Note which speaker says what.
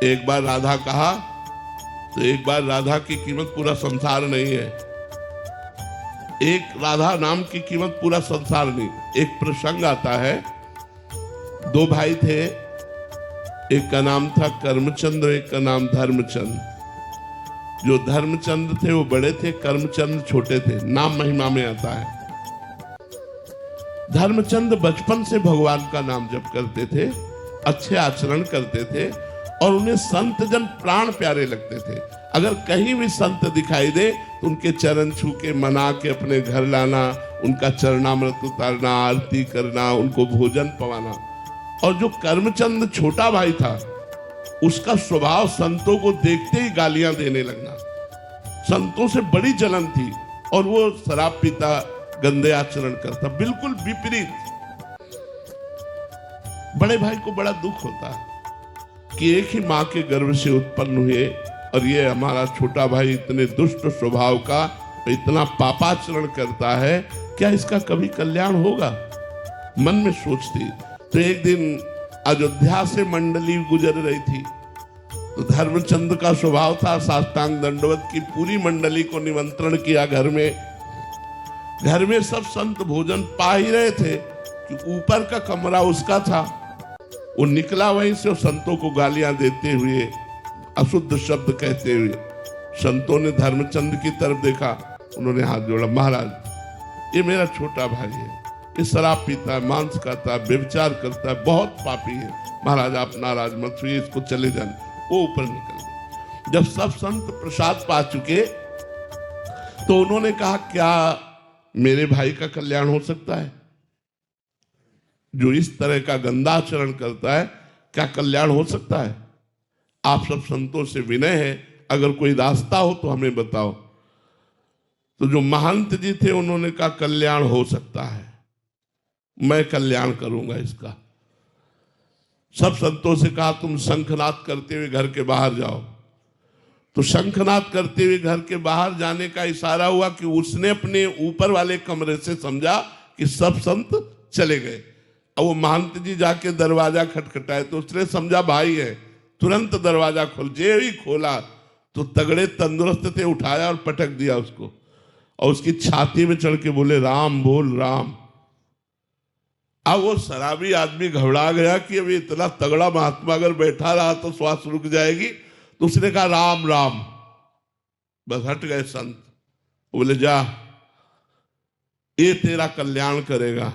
Speaker 1: एक बार राधा कहा तो एक बार राधा की कीमत पूरा संसार नहीं है। एक राधा नाम की कीमत पूरा संसार नहीं। एक प्रसंग आता है, दो भाई थे, एक का नाम था कर्मचंद्र, एक का नाम धर्मचंद। जो धर्मचंद थे वो बड़े थे, कर्मचंद छोटे थे। नाम महिमा में आता है। धर्मचंद बचपन से भगवान का नाम जप करते थे, अच्छे आचरण करते थे और उन्हें संत जन प्राण प्यारे लगते थे। अगर कहीं भी संत दिखाई दे तो उनके चरण छू के मना के अपने घर लाना, उनका चरणामृत उतारना, आरती करना, उनको भोजन पवाना। और जो कर्मचंद छोटा भाई था, उसका स्वभाव संतों को देखते ही गालियां देने लगना। संतों से बड़ी जलन थी और वो शराब पीता, गंदे आचरण करता, बिल्कुल विपरीत। बड़े भाई को बड़ा दुख होता कि एक ही मां के गर्भ से उत्पन्न हुए और ये हमारा छोटा भाई इतने दुष्ट स्वभाव का, इतना पापाचरण करता है, क्या इसका कभी कल्याण होगा? मन में सोचती। तो एक दिन अयोध्या से मंडली गुजर रही थी, तो धर्मचंद का स्वभाव था साष्टांग दंडवत की पूरी मंडली को निमंत्रण किया घर में। घर में सब संत भोजन पा ही रहे थे कि ऊपर का कमरा उसका था। वो निकला वहीं से और संतों को गालियां देते हुए, अशुद्ध शब्द कहते हुए। संतों ने धर्मचंद की तरफ देखा, उन्होंने हाथ जोड़ा, महाराज ये मेरा छोटा भाई है, ये शराब पीता है, मांस खाता है, व्यभिचार करता है, बहुत पापी है, महाराज आप नाराज मत हुइए, इसको चले जाने। वो ऊपर निकल गए। जब सब संत प्रसाद पा चुके तो उन्होंने कहा, क्या मेरे भाई का कल्याण हो सकता है? जो इस तरह का गंदा आचरण करता है, क्या कल्याण हो सकता है? आप सब संतों से विनय है, अगर कोई रास्ता हो तो हमें बताओ। तो जो महंत जी थे उन्होंने कहा, कल्याण हो सकता है, मैं कल्याण करूंगा इसका। सब संतों से कहा, तुम शंखनाद करते हुए घर के बाहर जाओ। तो शंखनाद करते हुए घर के बाहर जाने का इशारा हुआ कि उसने अपने ऊपर वाले कमरे से समझा कि सब संत चले गए। अब वो महंत जी जाके दरवाजा खटखटाए तो उसने समझा भाई है, तुरंत दरवाजा खोल। जे ही खोला तो तगड़े तंदुरुस्त थे, उठाया और पटक दिया उसको और उसकी छाती में चढ़ के बोले, राम बोल राम। अब वो शराबी आदमी घबरा गया कि अभी इतना तगड़ा महात्मा अगर बैठा रहा तो श्वास रुक जाएगी। तो उसने कहा, राम राम। बस हट गए संत। बोले, जा, ये तेरा कल्याण करेगा।